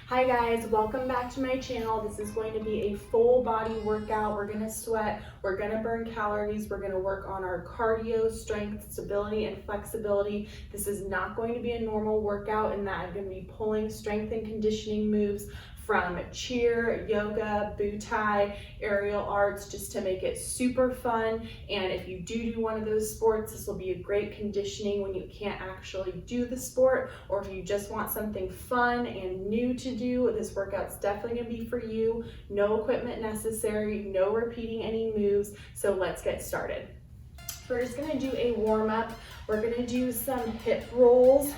Hi guys, welcome back to my channel. This is going to be a full body workout. We're gonna sweat, we're gonna burn calories, we're gonna work on our cardio, strength, stability, and flexibility. This is not going to be a normal workout in that I'm gonna be pulling strength and conditioning moves from cheer, yoga, Buti, aerial arts, just to make it super fun. And if you do one of those sports, this will be a great conditioning when you can't actually do the sport, or if you just want something fun and new to do, this workout's definitely gonna be for you. No equipment necessary, no repeating any moves, so let's get started. We're just gonna do a warm up. We're gonna do some hip rolls,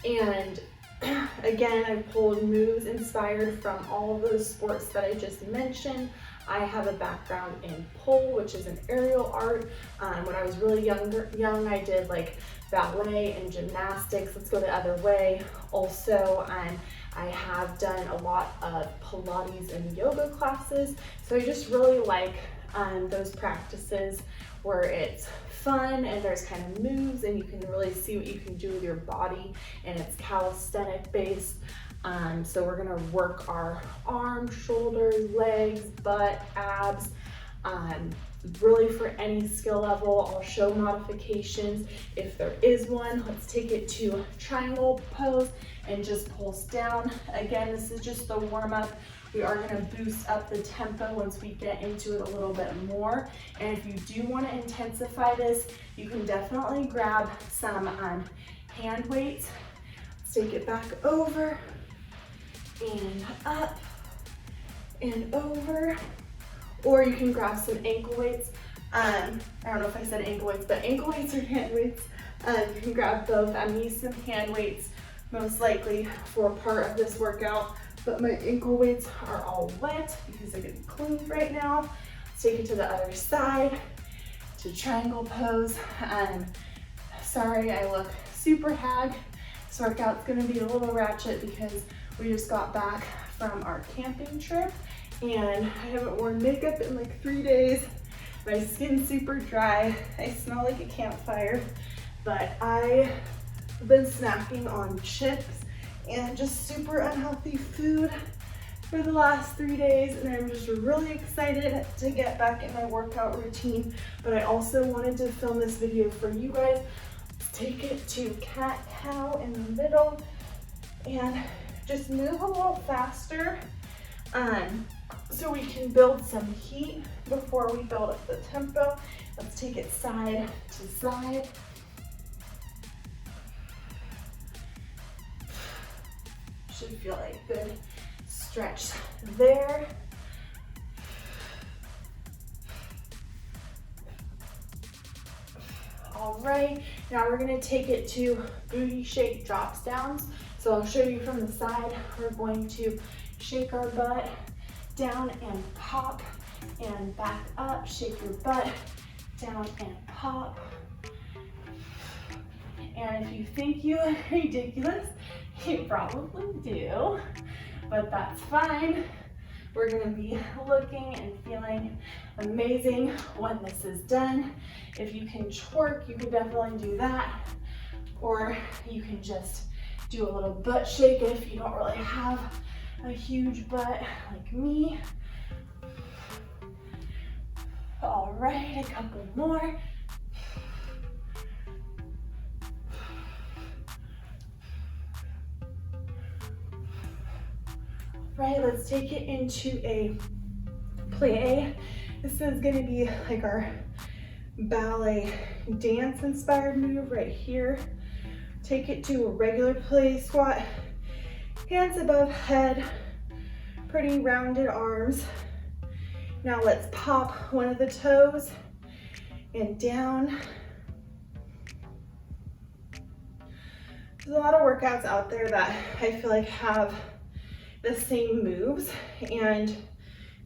and again, I pulled moves inspired from all of those sports that I just mentioned. I have a background in pole, which is an aerial art. When I was really young, I did like ballet and gymnastics. Let's go the other way. Also, I have done a lot of Pilates and yoga classes. So I just really like those practices where it's fun and there's kind of moves and you can really see what you can do with your body, and it's calisthenic based. So we're gonna work our arms, shoulders, legs, butt, abs, really for any skill level. I'll show modifications if there is one. Let's take it to triangle pose and just pulse down. Again, this is just the warm up. We are gonna boost up the tempo once we get into it a little bit more. And if you do wanna intensify this, you can definitely grab some hand weights. Let's take it back over and up and over. Or you can grab some ankle weights. I don't know if I said ankle weights, but ankle weights or hand weights. You can grab both. I'm using some hand weights most likely for part of this workout, but my ankle weights are all wet because they're getting cleaned right now. Let's take it to the other side, to triangle pose. Sorry, I look super hag. This workout's gonna be a little ratchet because we just got back from our camping trip and I haven't worn makeup in like 3 days. My skin's super dry. I smell like a campfire, but I've been snacking on chips and just super unhealthy food for the last 3 days, and I'm just really excited to get back in my workout routine. But I also wanted to film this video for you guys. Let's take it to cat-cow in the middle and just move a little faster so we can build some heat before we build up the tempo. Let's take it side to side. Should feel like good stretch there. All right, now we're gonna take it to booty shake drops downs. So I'll show you from the side. We're going to shake our butt down and pop and back up. Shake your butt down and pop. And if you think you look ridiculous, you probably do, but that's fine. We're gonna be looking and feeling amazing when this is done. If you can twerk, you can definitely do that, or you can just do a little butt shake if you don't really have a huge butt like me. All right, a couple more. Right, let's take it into a plie. This is gonna be like our ballet dance inspired move right here. Take it to a regular plie squat, hands above head, pretty rounded arms. Now let's pop one of the toes and down. There's a lot of workouts out there that I feel like have the same moves, and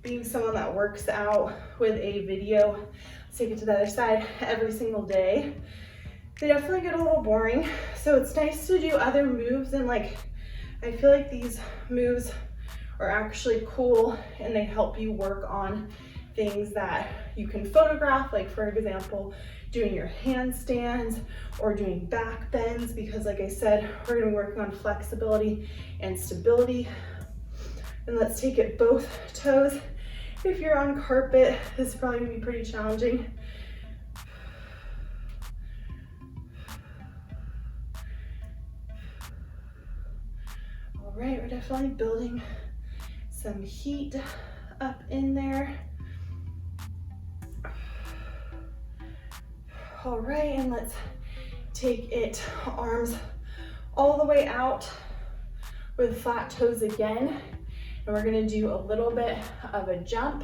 being someone that works out with a video, let's take it to the other side, every single day, they definitely get a little boring. So it's nice to do other moves, and like I feel like these moves are actually cool and they help you work on things that you can photograph, like for example, doing your handstands or doing back bends, because like I said, we're gonna be working on flexibility and stability. And let's take it both toes. If you're on carpet, this is probably gonna be pretty challenging. All right, we're definitely building some heat up in there. All right, and let's take it arms all the way out with flat toes again. And we're gonna do a little bit of a jump.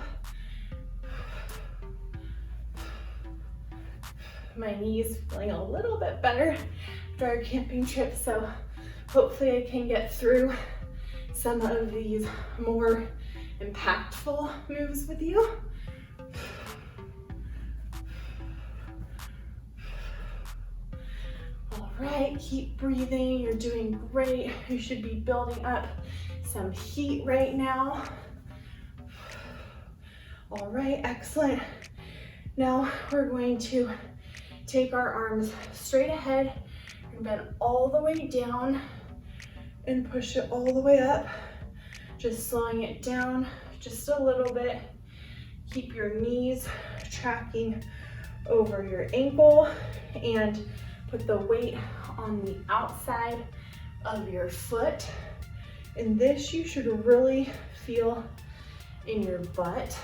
My knees feeling a little bit better after our camping trip, so hopefully I can get through some of these more impactful moves with you. All right, keep breathing, you're doing great. You should be building up some heat right now. All right, excellent. Now we're going to take our arms straight ahead and bend all the way down and push it all the way up. Just slowing it down just a little bit. Keep your knees tracking over your ankle and put the weight on the outside of your foot. And this you should really feel in your butt.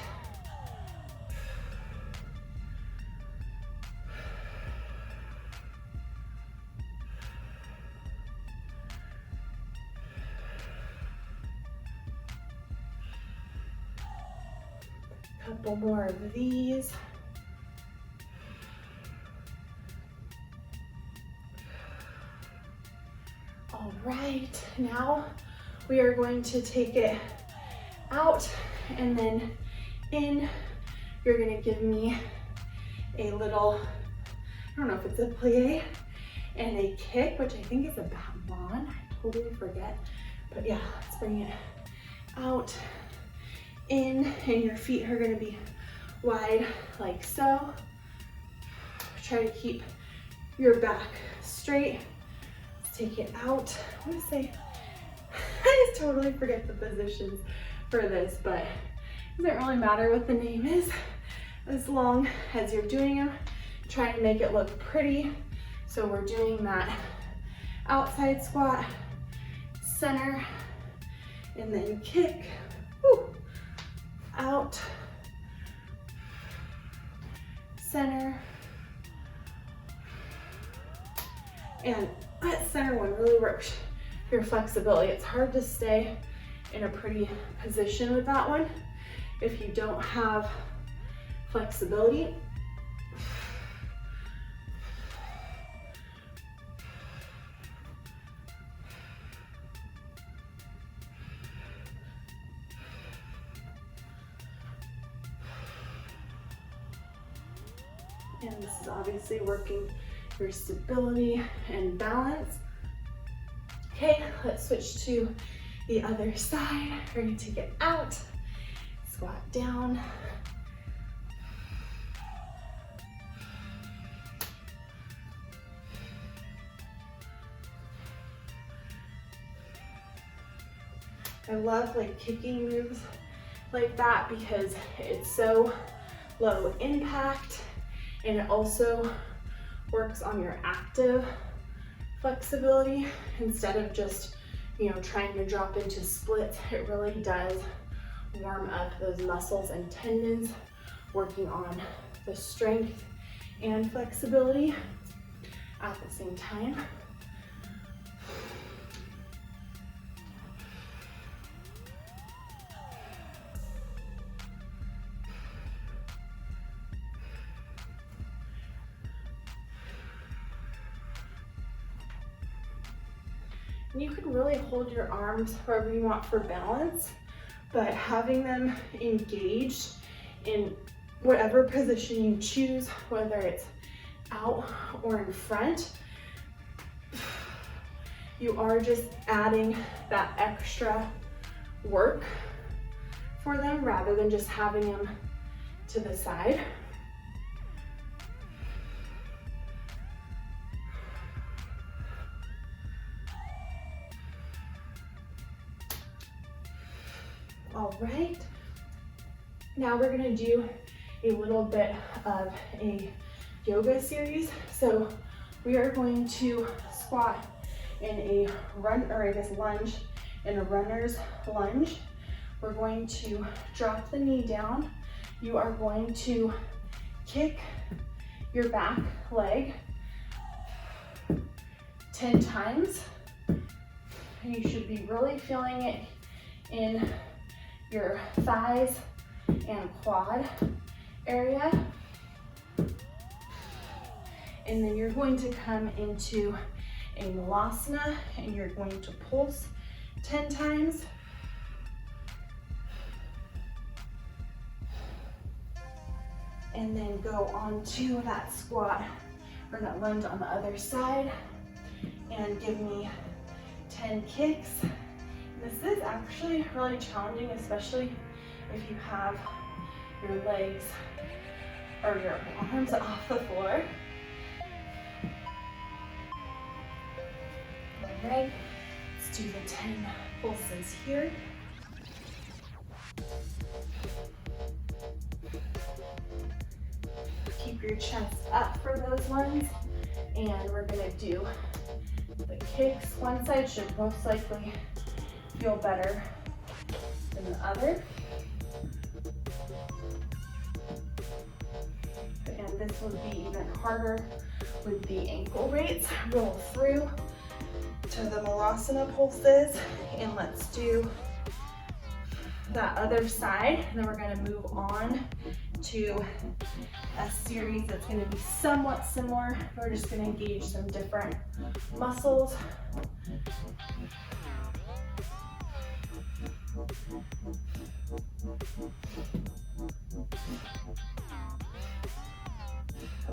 Couple more of these. All right, now we are going to take it out and then in. You're gonna give me a little, I don't know if it's a plie and a kick, which I think is a battement. I totally forget. But yeah, let's bring it out, in, and your feet are gonna be wide like so. Try to keep your back straight. Let's take it out. I wanna say, I just totally forget the positions for this, but it doesn't really matter what the name is, as long as you're doing them. Try to make it look pretty. So we're doing that outside squat, center, and then kick. Woo. Out, center, and that center one really works your flexibility. It's hard to stay in a pretty position with that one if you don't have flexibility. And this is obviously working your stability and balance. Okay, let's switch to the other side. We're gonna take it out, squat down. I love like kicking moves like that because it's so low impact. And it also works on your active flexibility instead of just, you know, trying to drop into splits. It really does warm up those muscles and tendons, working on the strength and flexibility at the same time. You can really hold your arms wherever you want for balance, but having them engaged in whatever position you choose, whether it's out or in front, you are just adding that extra work for them rather than just having them to the side. All right, now we're gonna do a little bit of a yoga series. So we are going to squat in a run, or I guess lunge, in a runner's lunge. We're going to drop the knee down. You are going to kick your back leg 10 times. And you should be really feeling it in your thighs and quad area. And then you're going to come into a malasana and you're going to pulse 10 times. And then go on to that squat or that lunge on the other side and give me 10 kicks. This is actually really challenging, especially if you have your legs or your arms off the floor. All right, let's do the 10 pulses here. Keep your chest up for those ones. And we're gonna do the kicks. One side should most likely feel better than the other. And this would be even harder with the ankle weights. Roll through to the malasana pulses, and let's do that other side. And then we're gonna move on to a series that's gonna be somewhat similar. We're just gonna engage some different muscles.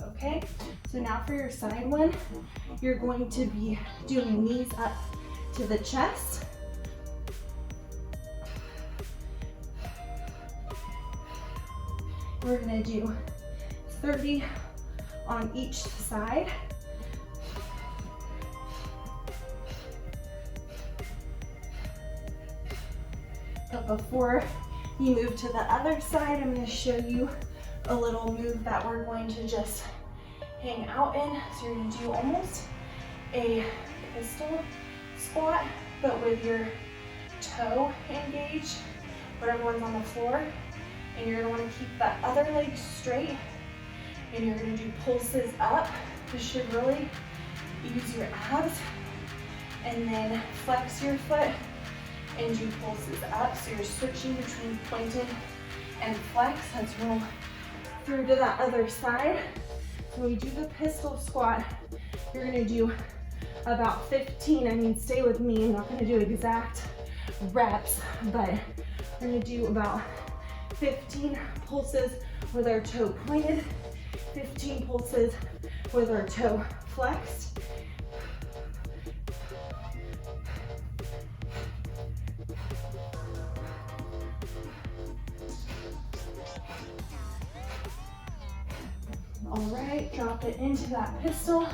Okay, so now for your side one, you're going to be doing knees up to the chest. We're gonna do 30 on each side. But before you move to the other side, I'm gonna show you a little move that we're going to just hang out in. So you're gonna do almost a pistol squat, but with your toe engaged, whatever one's on the floor. And you're gonna wanna keep that other leg straight. And you're gonna do pulses up. This should really use your abs. And then flex your foot and do pulses up. So you're switching between pointed and flex. Let's roll through to that other side. So when we do the pistol squat, you're gonna do about 15, stay with me, I'm not gonna do exact reps, but we're gonna do about 15 pulses with our toe pointed, 15 pulses with our toe flexed. All right, drop it into that pistol.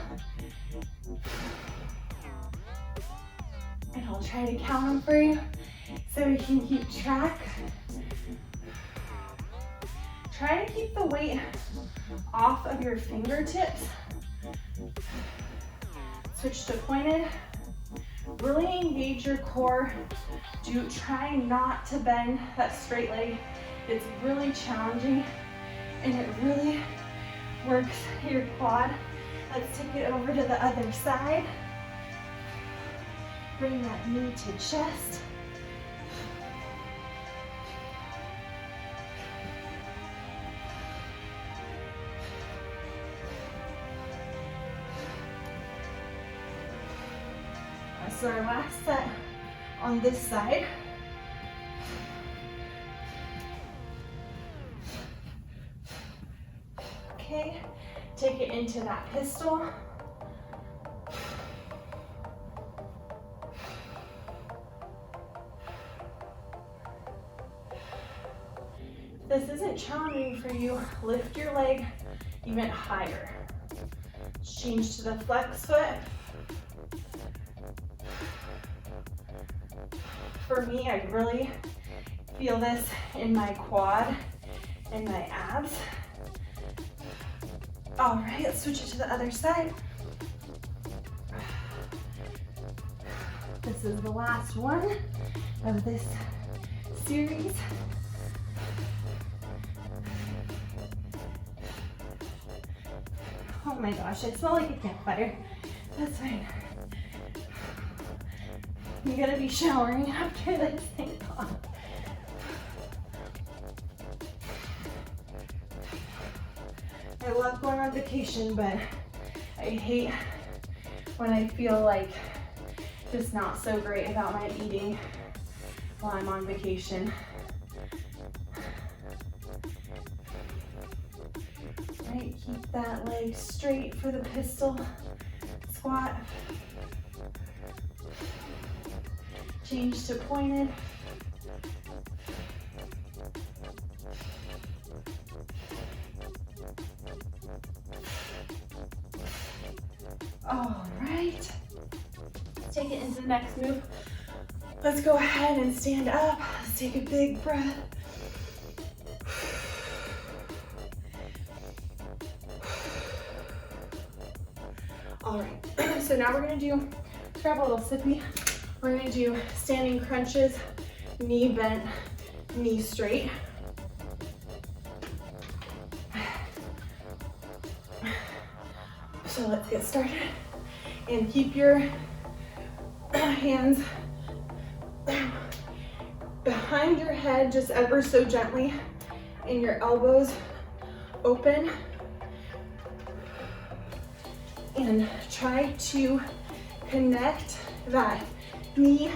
And I'll try to count them for you so we can keep track. Try to keep the weight off of your fingertips. Switch to pointed. Really engage your core. Try not to bend that straight leg. It's really challenging and it really works your quad. Let's take it over to the other side. Bring that knee to chest. So our last set on this side. Okay, take it into that pistol. this isn't challenging for you, lift your leg even higher. Change to the flex foot. For me, I really feel this in my quad and my abs. All right, let's switch it to the other side. This is the last one of this series. Oh my gosh, I smell like a campfire. That's fine. I'm gonna be showering after this thing off. I love going on vacation, but I hate when I feel like just not so great about my eating while I'm on vacation. Right, keep that leg straight for the pistol squat. Change to pointed. All right, let's take it into the next move. Let's go ahead and stand up. Let's take a big breath. All right, so now we're gonna do, grab a little sippy. We're gonna do standing crunches, knee bent, knee straight. So let's get started. And keep your hands behind your head, just ever so gently, and your elbows open. And try to connect that knee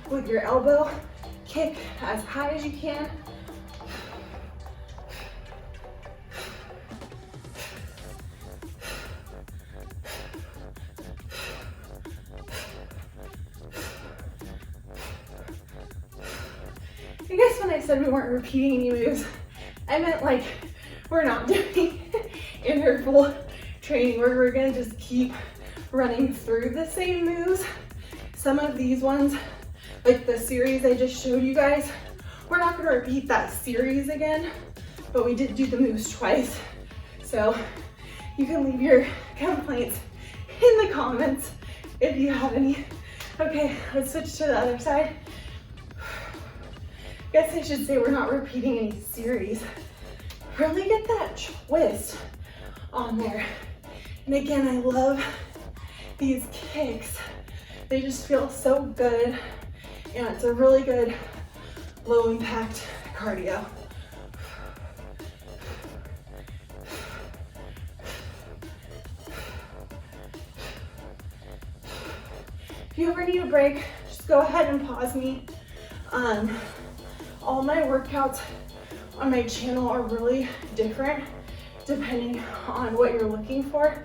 with your elbow. Kick as high as you can. I guess when I said we weren't repeating any moves, I meant like we're not doing interval training where we're gonna just keep running through the same moves. Some of these ones, like the series I just showed you guys, we're not gonna repeat that series again, but we did do the moves twice. So you can leave your complaints in the comments if you have any. Okay, let's switch to the other side. Guess I should say we're not repeating any series. Really get that twist on there. And again, I love these kicks. They just feel so good. And it's a really good low impact cardio. If you ever need a break, just go ahead and pause me. All my workouts on my channel are really different depending on what you're looking for.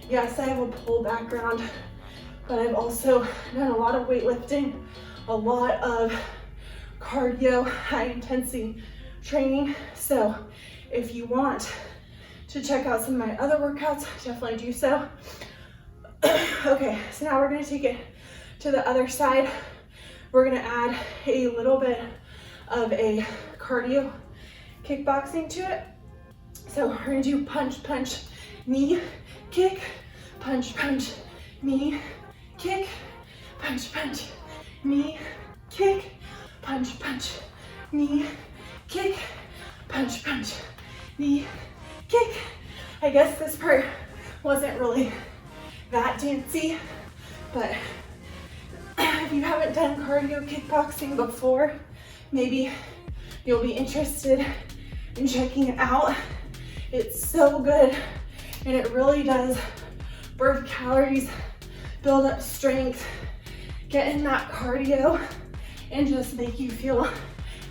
Yes, I have a pole background, but I've also done a lot of weightlifting, a lot of cardio, high intensity training. So if you want to check out some of my other workouts, definitely do so. Okay, so now we're gonna take it to the other side. We're gonna add a little bit of a cardio kickboxing to it. So we're gonna do punch, punch, knee, kick, punch, punch, knee, kick, punch, punch, knee, kick, punch, punch, knee, kick, punch, punch, knee, kick. I guess this part wasn't really that dancey, but if you haven't done cardio kickboxing before, maybe you'll be interested in checking it out. It's so good, and it really does burn calories, build up strength, get in that cardio, and just make you feel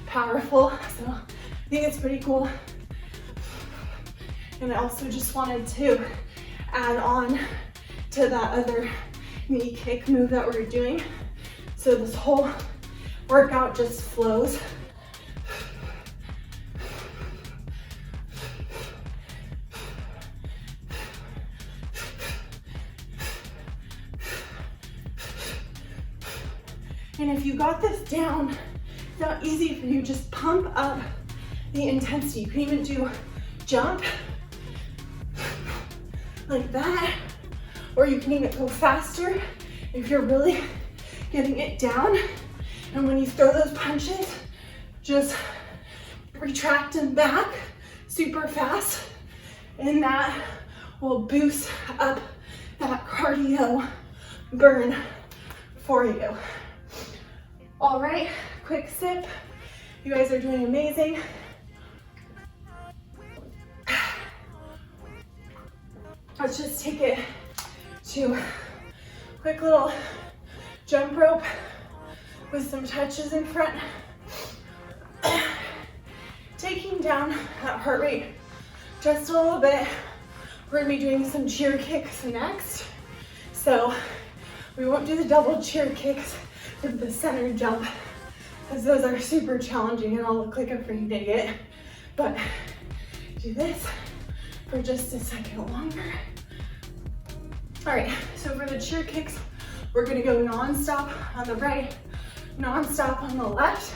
powerful. So I think it's pretty cool. And I also just wanted to add on to that other knee kick move that we're doing. So this whole workout just flows. down. It's not easy for you, just pump up the intensity. You can even do jump like that, or you can even go faster if you're really getting it down. And when you throw those punches, just retract them back super fast, and that will boost up that cardio burn for you. All right, quick sip. You guys are doing amazing. Let's just take it to a quick little jump rope with some touches in front. Taking down that heart rate just a little bit. We're gonna be doing some cheer kicks next. So we won't do the double cheer kicks with the center jump, because those are super challenging and I'll look like a freaking idiot. But do this for just a second longer. All right, so for the cheer kicks, we're gonna go non-stop on the right, non-stop on the left,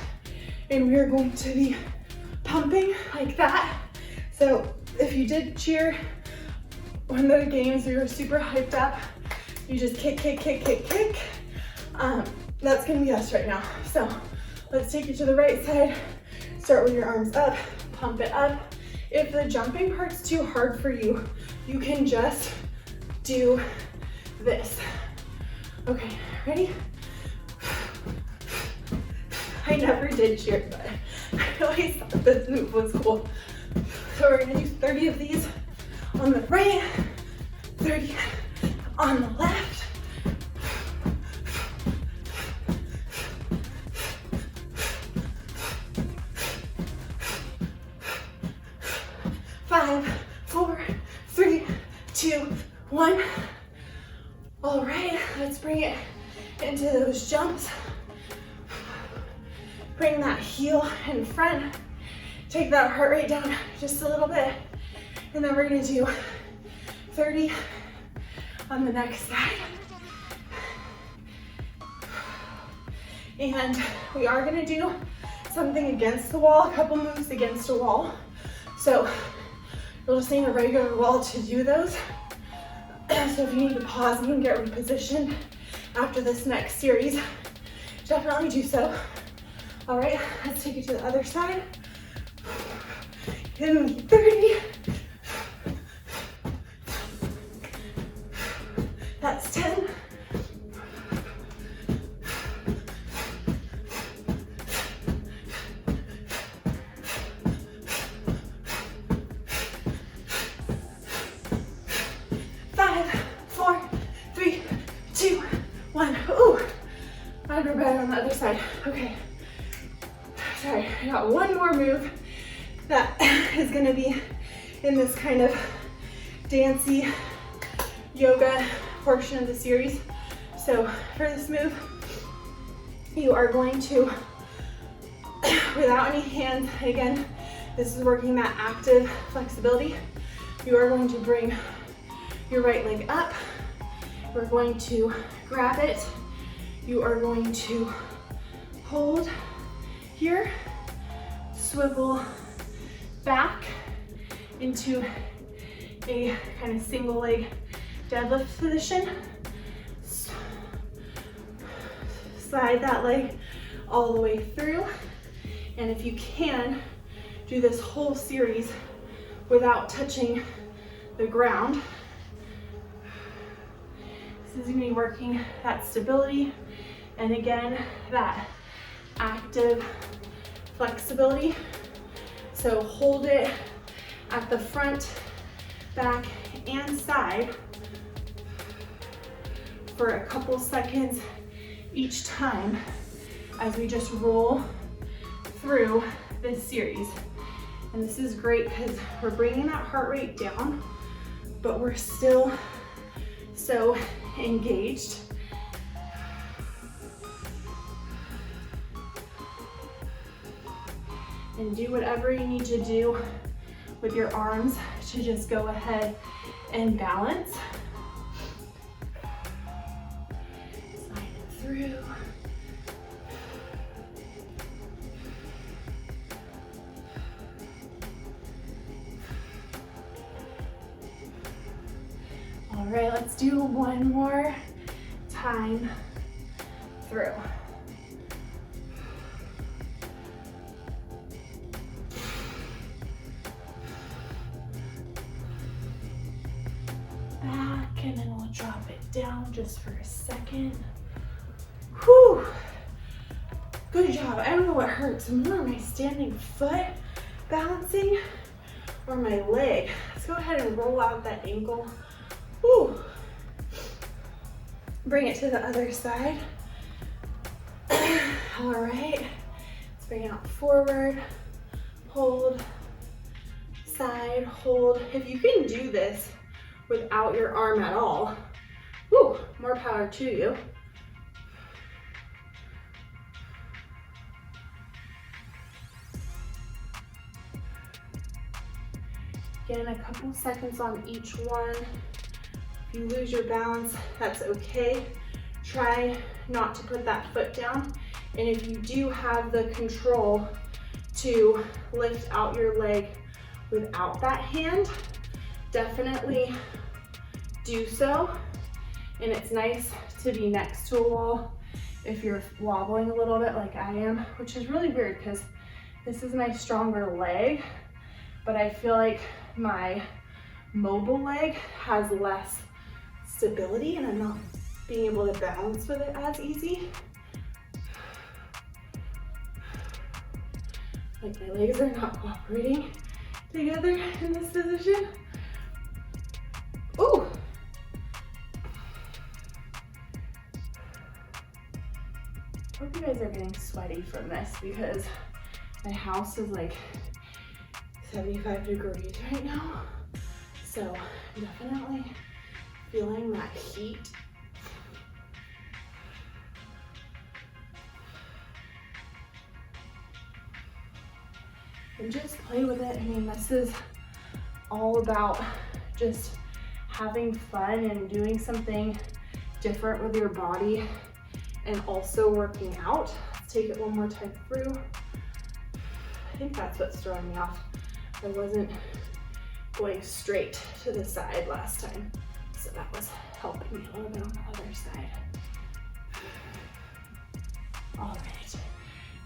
and we're going to be pumping like that. So if you did cheer one of the games, we were super hyped up, you just kick, kick, kick, kick, kick. That's gonna be us right now. So let's take it to the right side. Start with your arms up, pump it up. If the jumping part's too hard for you, you can just do this. Okay, ready? I never did cheer, but I always thought this move was cool. So we're gonna do 30 of these on the right, 30 on the left. Five, four, three, two, one. All right, let's bring it into those jumps. Bring that heel in front. Take that heart rate down just a little bit. And then we're gonna do 30 on the next side. And we are gonna do something against the wall, a couple moves against a wall. So you'll just need a regular wall to do those. So if you need to pause and get repositioned after this next series, definitely do so. All right, let's take it to the other side. And 30. That's 10. 5, 4, 3, 2, 1. Ooh, I'd be better on the other side. Okay. Sorry, I got one more move that is gonna be in this kind of dancey yoga portion of the series. So for this move, you are going to, without any hands, again, this is working that active flexibility. You are going to bring your right leg up. We're going to grab it. You are going to hold here, swivel back into a kind of single leg deadlift position. Slide that leg all the way through. And if you can, do this whole series without touching the ground. This is gonna be working that stability, and again, that active flexibility. So hold it at the front, back, and side for a couple seconds each time as we just roll through this series. And this is great because we're bringing that heart rate down, but we're still so engaged. And do whatever you need to do with your arms to just go ahead and balance. Slide it through. All right, let's do one more time through. Back, and then we'll drop it down just for a second. Whew. Good job. I don't know what hurts more, my standing foot balancing or my leg. Let's go ahead and roll out that ankle. Whew. Bring it to the other side. All right. Let's bring it out forward. Hold. Side, hold. If you can do this without your arm at all, whew, more power to you. Again, a couple seconds on each one. If you lose your balance, that's okay. Try not to put that foot down. And if you do have the control to lift out your leg without that hand, definitely do so. And it's nice to be next to a wall if you're wobbling a little bit like I am, which is really weird because this is my stronger leg, but I feel like my mobile leg has less stability and I'm not being able to balance with it as easy. Like my legs are not cooperating together in this position. Ooh. Hope you guys are getting sweaty from this because my house is like 75 degrees right now. So definitely feeling that heat. And just play with it. I mean, this is all about just having fun and doing something different with your body and also working out. Let's take it one more time through. I think that's what's throwing me off. I wasn't going straight to the side last time, so that was helping me a little bit on the other side. All right,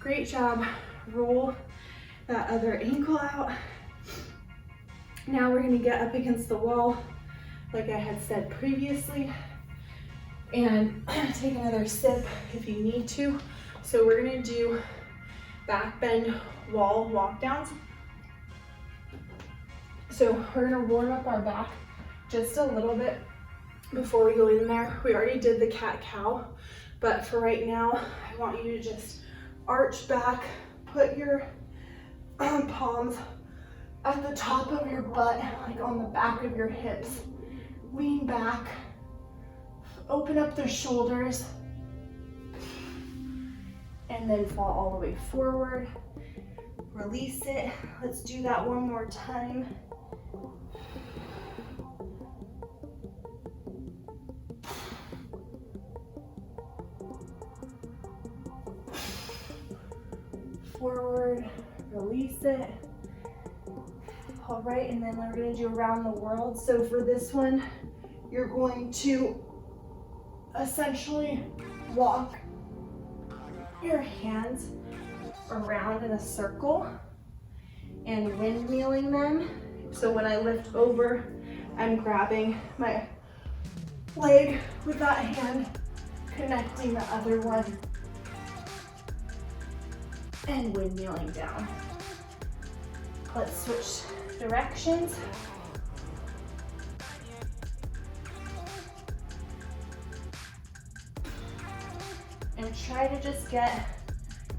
great job. Roll that other ankle out. Now we're gonna get up against the wall, like I had said previously, and take another sip if you need to. So we're gonna do back bend wall walk downs. So we're gonna warm up our back just a little bit before we go in there. We already did the cat-cow, but for right now, I want you to just arch back, put your palms at the top of your butt, like on the back of your hips. Lean back, open up the shoulders, and then fall all the way forward. Release it. Let's do that one more time. Forward, release it. All right, and then we're gonna do around the world. So for this one, you're going to essentially walk your hands around in a circle and windmilling them. So when I lift over, I'm grabbing my leg with that hand, connecting the other one, and windmilling down. Let's switch directions. And try to just get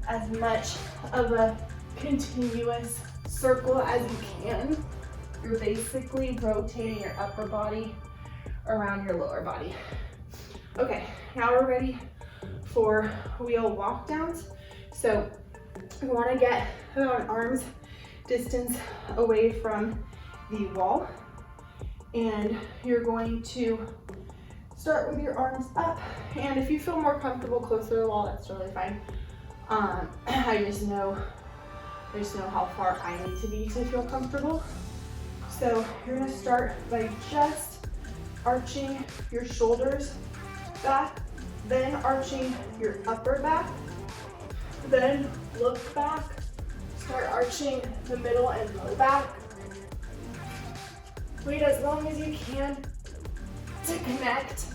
as much of a continuous circle as you can. You're basically rotating your upper body around your lower body. Okay, now we're ready for wheel walk downs. So we want to get about an arm's distance away from the wall, and you're going to start with your arms up, and if you feel more comfortable closer to the wall, that's totally fine. I just know how far I need to be to feel comfortable. So you're gonna start by just arching your shoulders back, then arching your upper back, then look back, start arching the middle and low back. Wait as long as you can to connect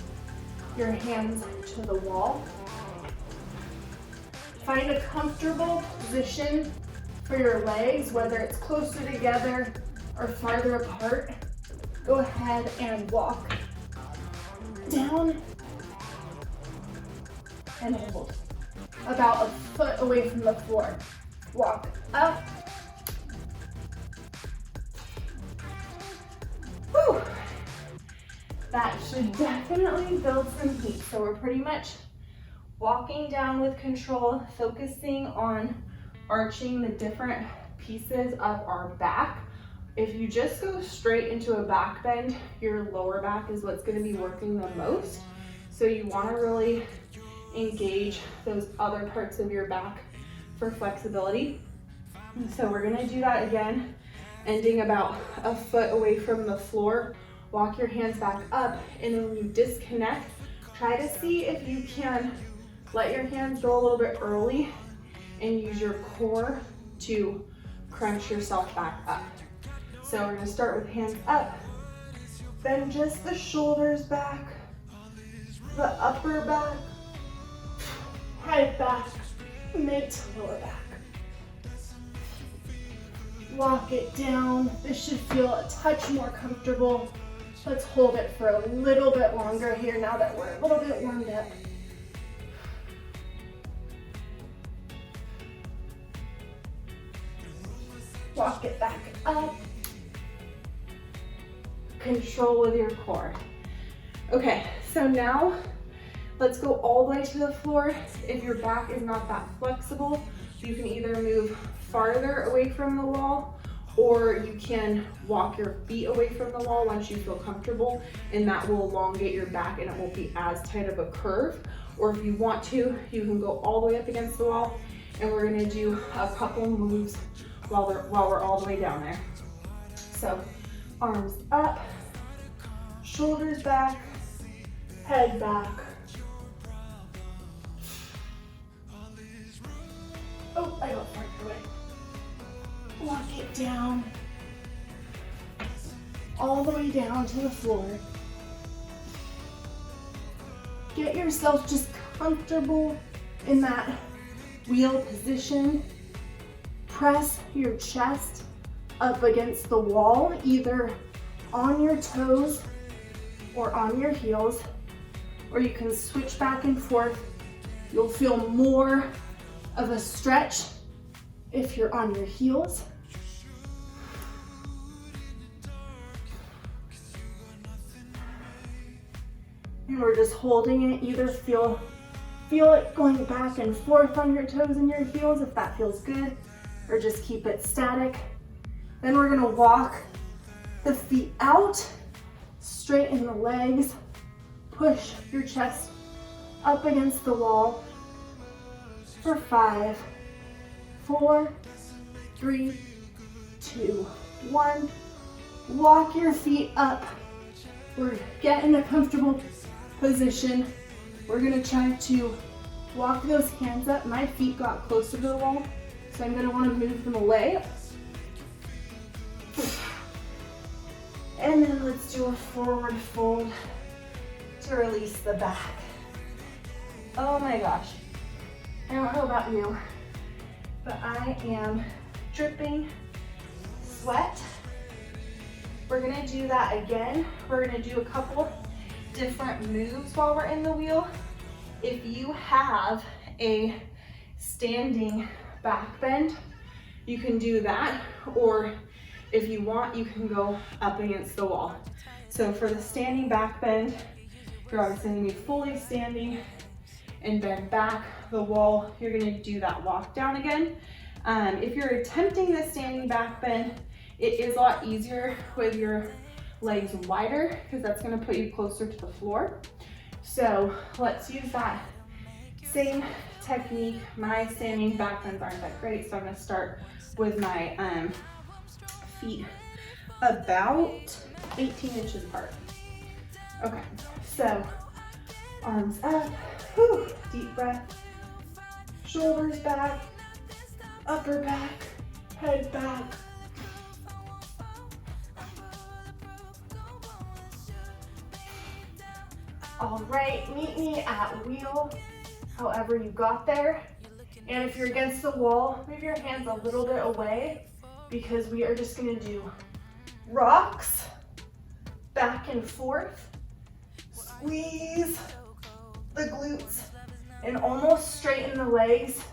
your hands to the wall. Find a comfortable position for your legs, whether it's closer together or farther apart. Go ahead and walk down and hold. About a foot away from the floor. Walk up. Whew. That should definitely build some heat. So we're pretty much walking down with control, focusing on arching the different pieces of our back. If you just go straight into a back bend, your lower back is what's going to be working the most. So you want to really engage those other parts of your back for flexibility. And so we're going to do that again, ending about a foot away from the floor. Walk your hands back up, and then when you disconnect, try to see if you can let your hands go a little bit early and use your core to crunch yourself back up. So we're gonna start with hands up, then just the shoulders back, the upper back, head back, mid to lower back. Walk it down. This should feel a touch more comfortable. Let's hold it for a little bit longer here now that we're a little bit warmed up. Walk it back up. Control with your core. Okay, so now let's go all the way to the floor. If your back is not that flexible, you can either move farther away from the wall, or you can walk your feet away from the wall once you feel comfortable, and that will elongate your back and it won't be as tight of a curve. Or if you want to, you can go all the way up against the wall, and we're gonna do a couple moves while we're all the way down there. So arms up, shoulders back, head back. Oh, I got farther away. Walk it down, all the way down to the floor. Get yourself just comfortable in that wheel position. Press your chest up against the wall, either on your toes or on your heels, or you can switch back and forth. You'll feel more of a stretch if you're on your heels. And we're just holding it. Either feel it going back and forth on your toes and your heels if that feels good, or just keep it static. Then we're gonna walk the feet out, straighten the legs, push your chest up against the wall for 5, 4, 3, 2, 1. Walk your feet up. We're getting a comfortable position. We're gonna try to walk those hands up. My feet got closer to the wall, so I'm gonna wanna move them away. And then let's do a forward fold to release the back. Oh my gosh. I don't know about you, but I am dripping sweat. We're gonna do that again. We're gonna do a couple different moves while we're in the wheel. If you have a standing back bend, you can do that, or if you want, you can go up against the wall. So for the standing back bend, you're obviously gonna be fully standing and bend back. The wall, you're gonna do that walk down again. If you're attempting the standing back bend, it is a lot easier with your legs wider, because that's gonna put you closer to the floor. So let's use that same technique. My standing back bends aren't that great, so I'm gonna start with my feet about 18 inches apart. Okay, so arms up, whew, deep breath, shoulders back, upper back, head back. All right, meet me at wheel, however you got there. And if you're against the wall, move your hands a little bit away because we are just gonna do rocks, back and forth, squeeze the glutes, and almost straighten the legs.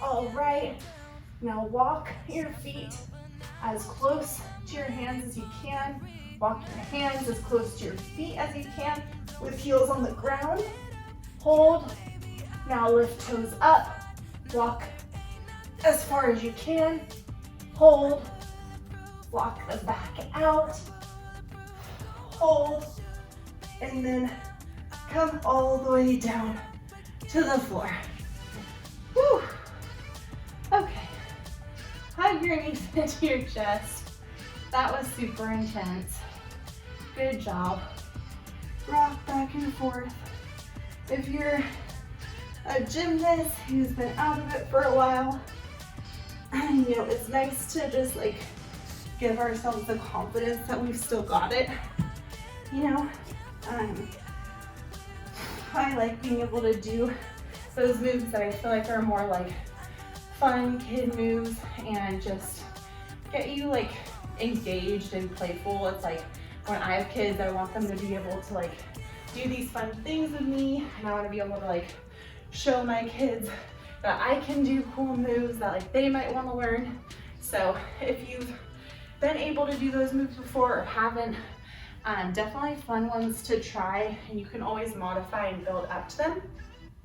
All right, now walk your feet as close to your hands as you can. Walk your hands as close to your feet as you can with heels on the ground. Hold. Now lift toes up. Walk as far as you can. Hold. Walk the back out. Hold. And then come all the way down to the floor. Whew. Okay. Hug your knees into your chest. That was super intense. Good job. Rock back and forth. If you're a gymnast who's been out of it for a while, you know, it's nice to just like give ourselves the confidence that we've still got it. You know, I like being able to do those moves that I feel like are more like fun kid moves and just get you like engaged and playful. It's like when I have kids, I want them to be able to like do these fun things with me, and I want to be able to like show my kids that I can do cool moves that like they might want to learn. So if you've been able to do those moves before or haven't, definitely fun ones to try, and you can always modify and build up to them.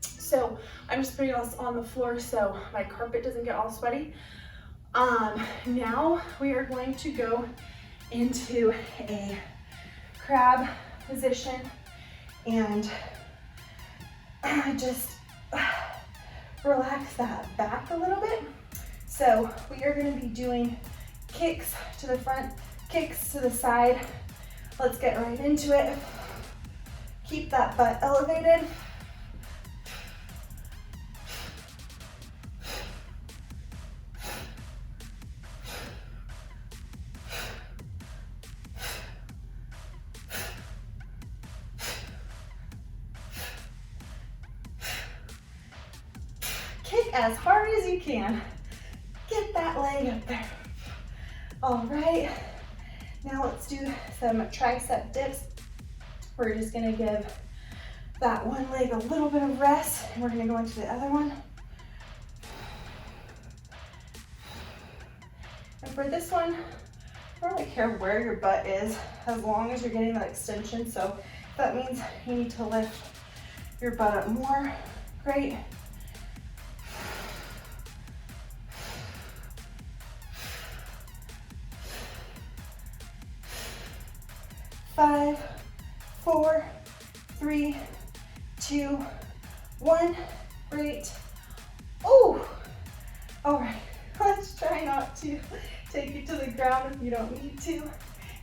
So I'm just putting us on the floor so my carpet doesn't get all sweaty. Now we are going to go into a crab position and just relax that back a little bit. So we are going to be doing kicks to the front, kicks to the side. Let's get right into it. Keep that butt elevated. Kick as hard as you can. Get that leg up there. All right, now let's do some tricep dips. We're just gonna give that one leg a little bit of rest, and we're gonna go into the other one. And for this one, I don't really care where your butt is, as long as you're getting that extension. So if that means you need to lift your butt up more, great. 5, 4, 3, 2, 1. Great. Oh, all right. Let's try not to take you to the ground if you don't need to.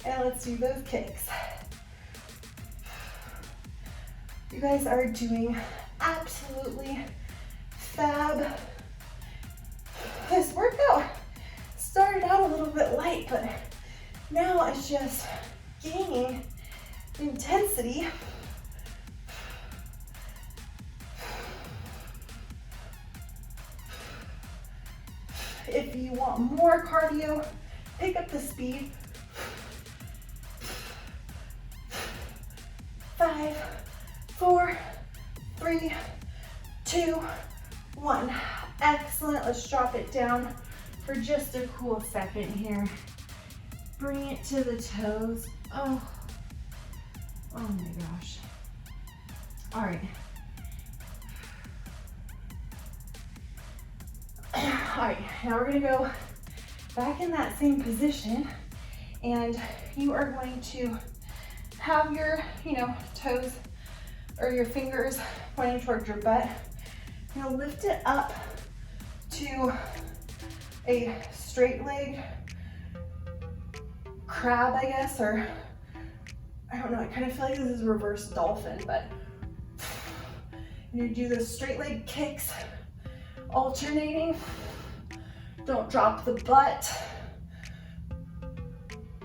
And let's do those kicks. You guys are doing absolutely fab. This workout started out a little bit light, but now it's just gaining intensity. If you want more cardio, pick up the speed. 5, 4, 3, 2, 1. Excellent. Let's drop it down for just a cool second here. Bring it to the toes. Oh my gosh. All right. All right, now we're gonna go back in that same position, and you are going to have your, toes or your fingers pointing towards your butt. You'll lift it up to a straight leg crab, I guess, or I don't know, I kind of feel like this is reverse dolphin, but you do the straight leg kicks, alternating. Don't drop the butt.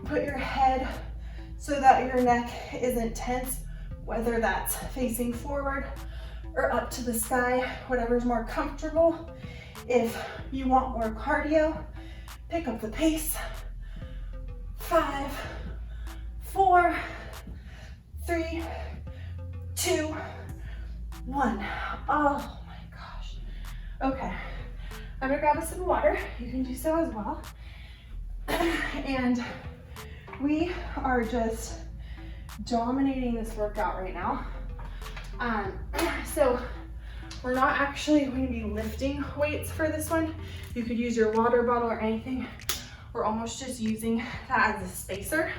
Put your head so that your neck isn't tense, whether that's facing forward or up to the sky, whatever's more comfortable. If you want more cardio, pick up the pace. 5, 4, 3, 2, 1. Oh my gosh. Okay, I'm gonna grab us some water. You can do so as well. And we are just dominating this workout right now. So we're not actually going to be lifting weights for this one. You could use your water bottle or anything. We're almost just using that as a spacer.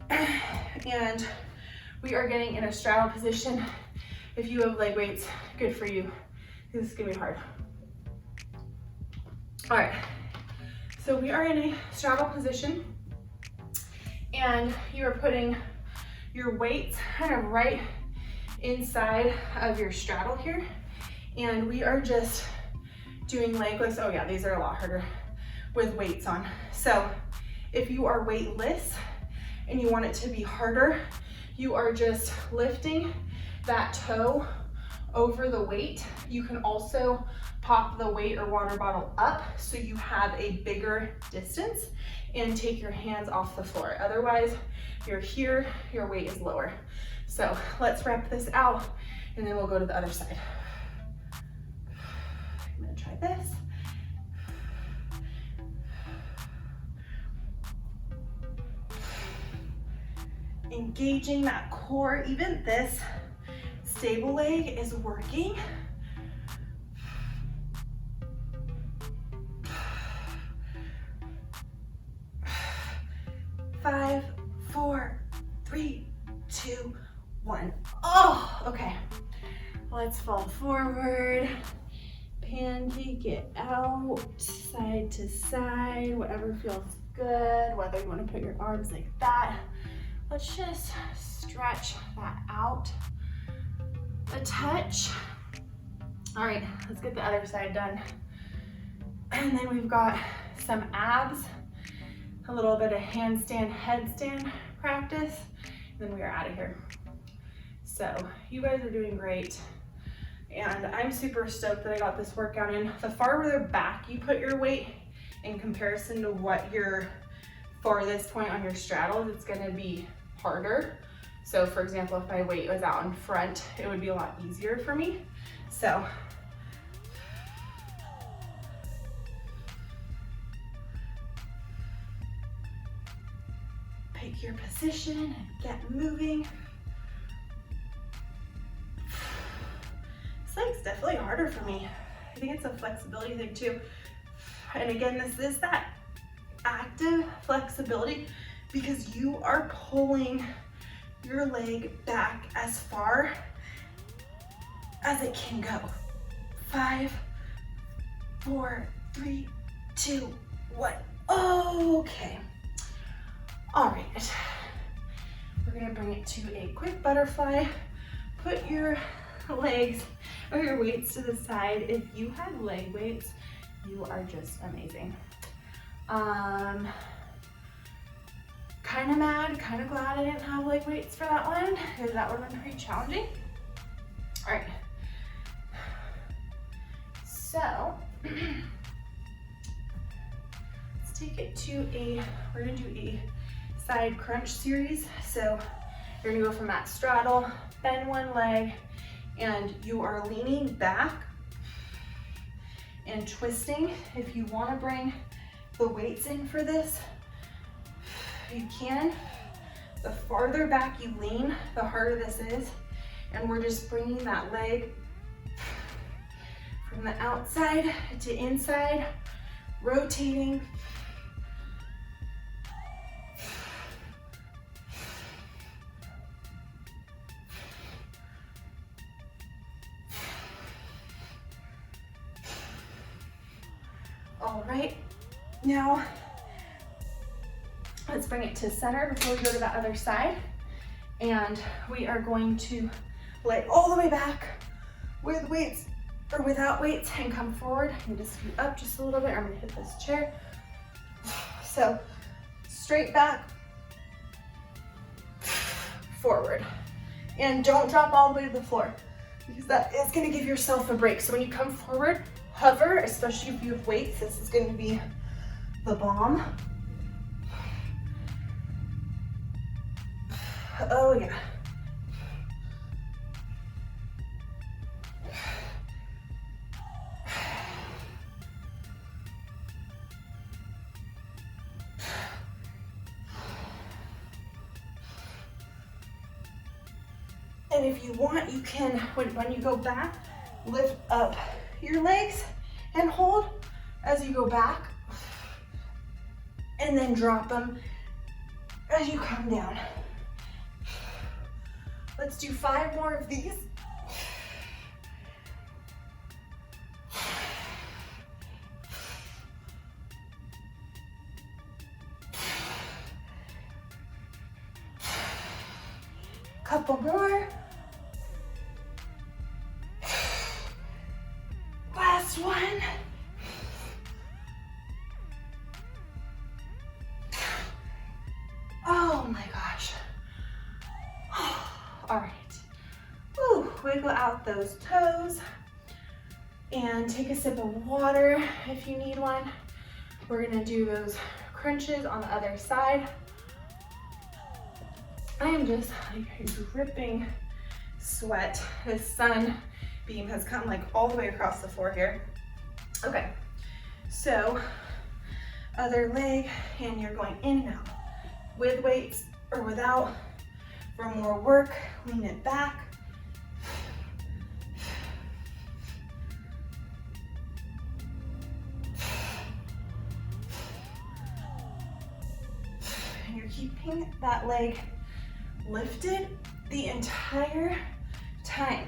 And we are getting in a straddle position. If you have leg weights, good for you. This is gonna be hard. All right, so we are in a straddle position, and you are putting your weights kind of right inside of your straddle here, and we are just doing leg lifts. Oh yeah, these are a lot harder with weights on. So if you are weightless and you want it to be harder, you are just lifting that toe over the weight. You can also pop the weight or water bottle up so you have a bigger distance and take your hands off the floor. Otherwise, you're here, your weight is lower. So let's rep this out and then we'll go to the other side. I'm gonna try this. Engaging that core, even this stable leg is working. 5, 4, 3, 2, 1. Oh, okay. Let's fall forward. Pancake it out, side to side, whatever feels good, whether you want to put your arms like that. Let's just stretch that out a touch. All right, let's get the other side done. And then we've got some abs, a little bit of handstand, headstand practice, and then we are out of here. So you guys are doing great. And I'm super stoked that I got this workout in. The farther back you put your weight in comparison to what your farthest point on your straddles, it's gonna be harder. So for example, if my weight was out in front, it would be a lot easier for me. So pick your position and get moving. This leg's definitely harder for me. I think it's a flexibility thing too. And again, this is that active flexibility because you are pulling your leg back as far as it can go. 5, 4, 3, 2, 1. Okay. All right. We're gonna bring it to a quick butterfly. Put your legs or your weights to the side. If you have leg weights, you are just amazing. Kind of mad, kind of glad I didn't have leg weights for that one because that would have been pretty challenging. All right. So let's take it to we're gonna do a side crunch series. So you're gonna go from that straddle, bend one leg, and you are leaning back and twisting. If you wanna bring the weights in for this, you can. The farther back you lean, the harder this is. And we're just bringing that leg from the outside to inside, rotating. Oh, All right, now let's bring it to center before we go to the other side. And we are going to lay all the way back with weights or without weights and come forward and just scoot up just a little bit. I'm gonna hit this chair. So straight back, forward. And don't drop all the way to the floor because that is gonna give yourself a break. So when you come forward, hover, especially if you have weights, this is gonna be the bomb. Oh yeah. And if you want, you can, when you go back, lift up your legs and hold as you go back, and then drop them as you come down. Let's do 5 more of these. Couple more. Last one. Oh my gosh. All right. Whew. Wiggle out those toes and take a sip of water if you need one. We're gonna do those crunches on the other side. I am just like dripping sweat. The sun beam has come like all the way across the floor here. Okay, so other leg, and you're going in and out with weights or without. For more work, lean it back. And you're keeping that leg lifted the entire time.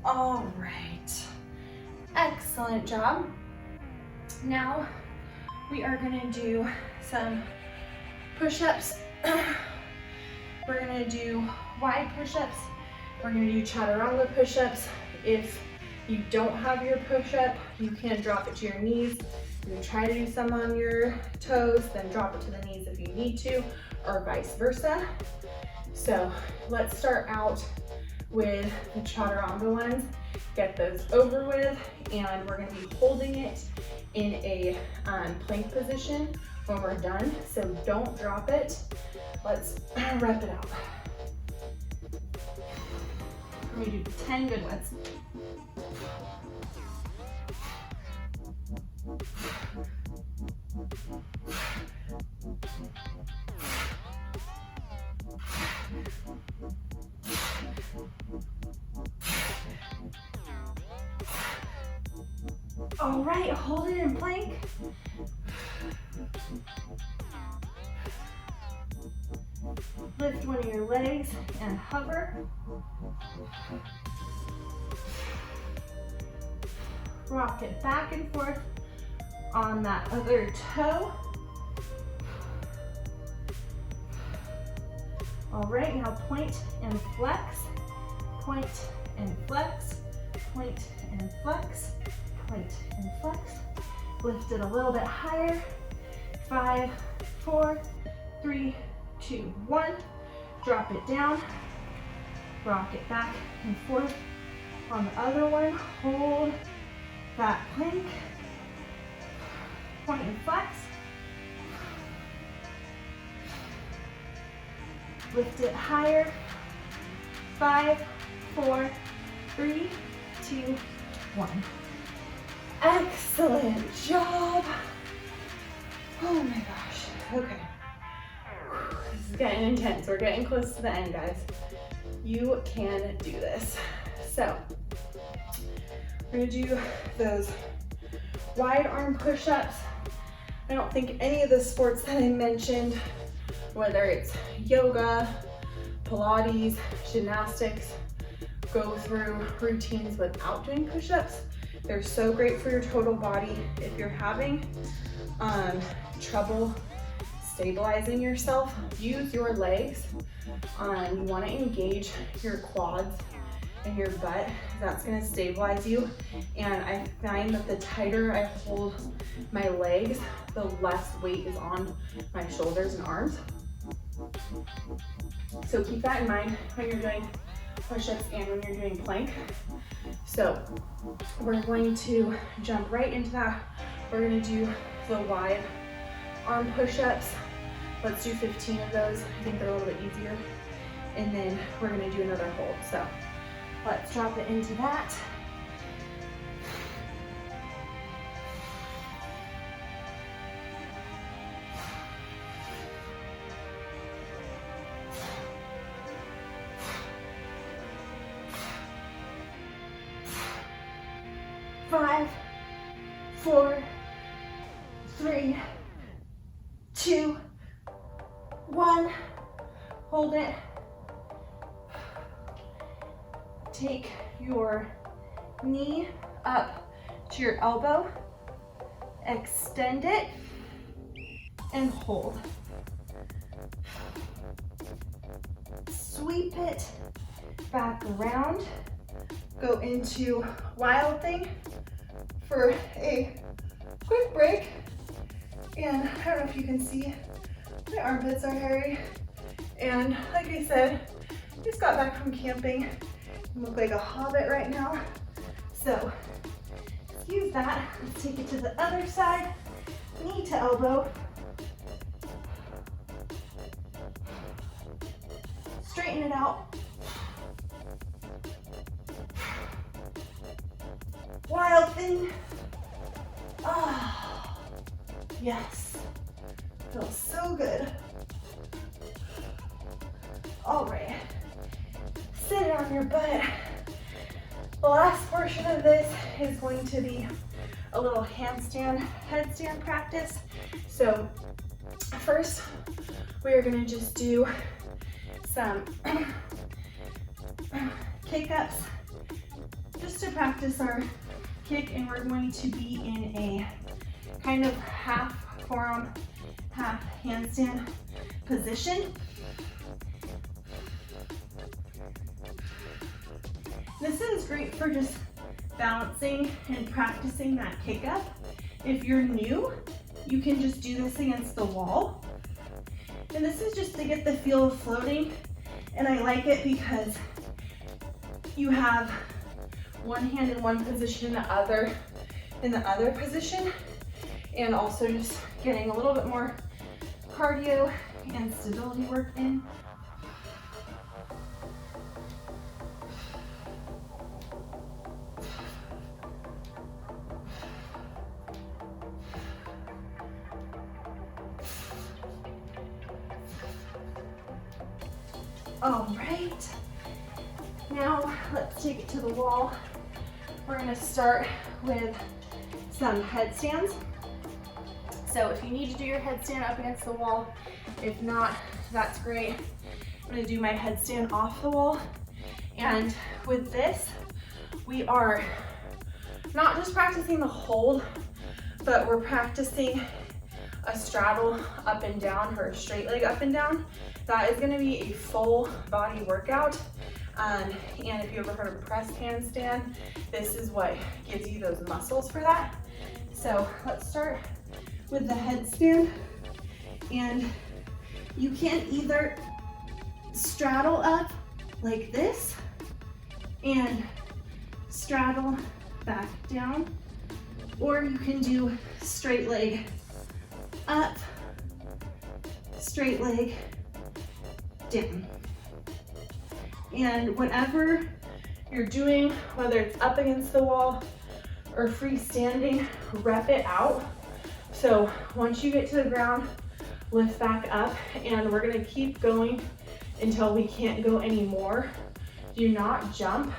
All right, excellent job. Now we are gonna do some push-ups. We're gonna do wide push-ups. We're gonna do chaturanga push-ups. If you don't have your push-up, you can drop it to your knees. You can try to do some on your toes, then drop it to the knees if you need to, or vice versa. So let's start out with the chaturanga ones. Get those over with, and we're gonna be holding it in a plank position when we're done, so don't drop it. Let's rep it out. We're gonna do 10 good ones. All right, hold it in plank. Lift one of your legs and hover. Rock it back and forth on that other toe. All right, now point and flex, point and flex, point and flex, point and flex. Lift it a little bit higher. 5, 4, 3, 2, 1. Drop it down. Rock it back and forth. On the other one, hold that plank. Point and flex. Lift it higher. 5, 4, 3, 2, 1. Excellent job. Oh my gosh. Okay. This is getting intense. We're getting close to the end, guys. You can do this. So, we're gonna do those wide arm push-ups. I don't think any of the sports that I mentioned, whether it's yoga, Pilates, gymnastics, go through routines without doing push-ups. They're so great for your total body. If you're having trouble stabilizing yourself, use your legs. You want to engage your quads and your butt. That's going to stabilize you. And I find that the tighter I hold my legs, the less weight is on my shoulders and arms. So keep that in mind when you're doing push-ups and when you're doing plank. So we're going to jump right into that. We're going to do the wide arm push-ups. Let's do 15 of those. I think they're a little bit easier. And then we're going to do another hold. So let's drop it into that. Five, 4, 3, 2, 1. Hold it. Take your knee up to your elbow, extend it, and hold. Sweep it back around. Go into wild thing for a quick break. And I don't know if you can see, my armpits are hairy. And like I said, just got back from camping. I look like a hobbit right now. So let's use that. Let's take it to the other side, knee to elbow. Straighten it out. Wild thing. Ah, yes. Feels so good. All right. Sit on your butt. The last portion of this is going to be a little handstand, headstand practice. So first, we are going to just do some kick-ups just to practice our kick, and we're going to be in a kind of half forearm, half handstand position. This is great for just balancing and practicing that kick up. If you're new, you can just do this against the wall. And this is just to get the feel of floating. And I like it because you have one hand in one position, the other in the other position, and also just getting a little bit more cardio and stability work in. All right, now let's take it to the wall. We're gonna start with some headstands. So if you need to do your headstand up against the wall, if not, that's great. I'm gonna do my headstand off the wall. And with this, we are not just practicing the hold, but we're practicing a straddle up and down or a straight leg up and down. That is gonna be a full body workout. And if you ever heard of press handstand, this is what gives you those muscles for that. So let's start with the headstand. And you can either straddle up like this and straddle back down, or you can do straight leg up, straight leg down. And whenever you're doing, whether it's up against the wall or freestanding, rep it out. So once you get to the ground, lift back up, and we're gonna keep going until we can't go anymore. Do not jump.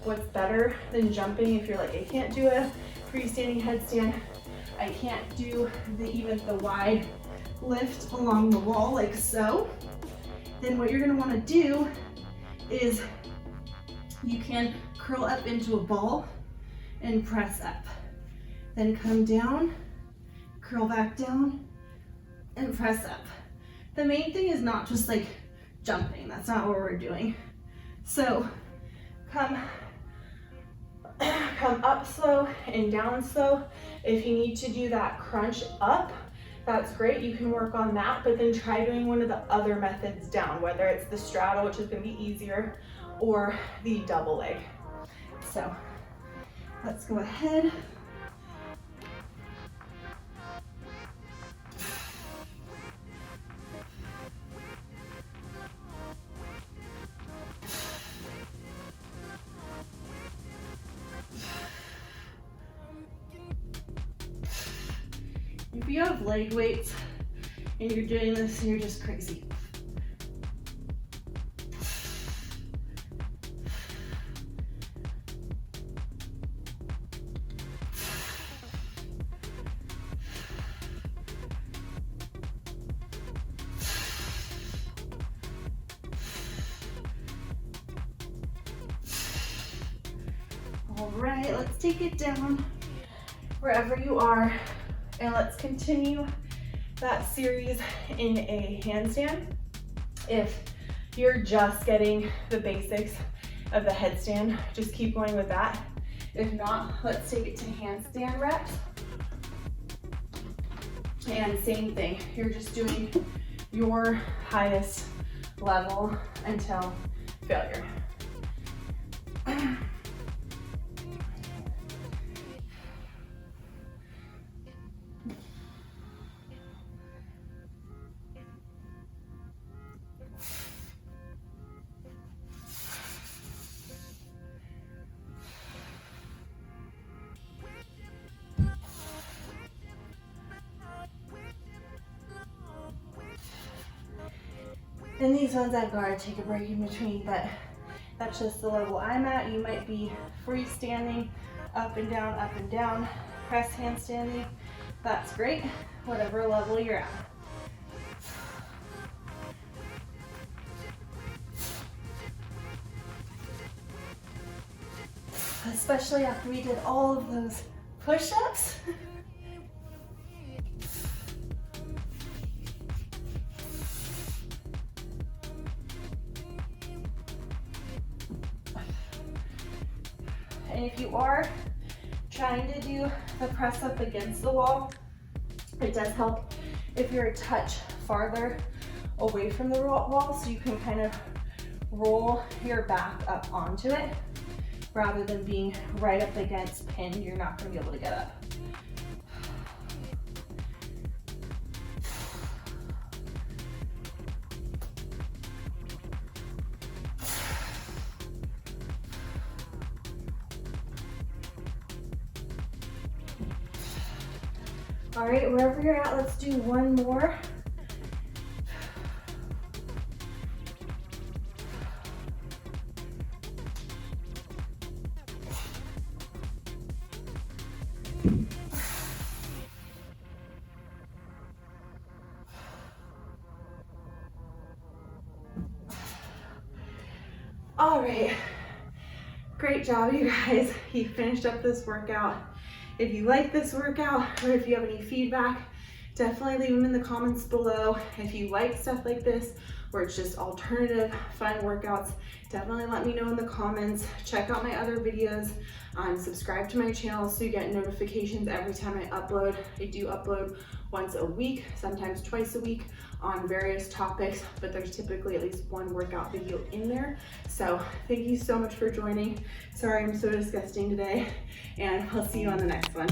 What's better than jumping if you're like, I can't do a freestanding headstand, I can't do even the wide lift along the wall like so, then what you're gonna wanna do is you can curl up into a ball and press up. Then come down, curl back down, and press up. The main thing is not just like jumping. That's not what we're doing. So come up slow and down slow. If you need to do that crunch up, that's great. You can work on that, but then try doing one of the other methods down, whether it's the straddle, which is gonna be easier, or the double leg. So let's go ahead. If you have leg weights and you're doing this and you're just crazy. All right, let's take it down wherever you are. And let's continue that series in a handstand. If you're just getting the basics of the headstand, just keep going with that. If not, let's take it to handstand reps. And same thing, you're just doing your highest level until failure. And these ones I've got to take a break in between, but that's just the level I'm at. You might be freestanding, up and down, press handstanding. That's great, whatever level you're at. Especially after we did all of those push-ups. And if you are trying to do the press up against the wall, it does help if you're a touch farther away from the wall, so you can kind of roll your back up onto it rather than being right up against pin. You're not going to be able to get up. All right, wherever you're at, let's do one more. All right, great job, you guys. You finished up this workout. If you like this workout or if you have any feedback, definitely leave them in the comments below. If you like stuff like this, where it's just alternative fun workouts, definitely let me know in the comments. Check out my other videos. Subscribe to my channel so you get notifications every time I upload. I do upload once a week, sometimes twice a week on various topics, but there's typically at least one workout video in there. So thank you so much for joining. Sorry I'm so disgusting today, and I'll see you on the next one.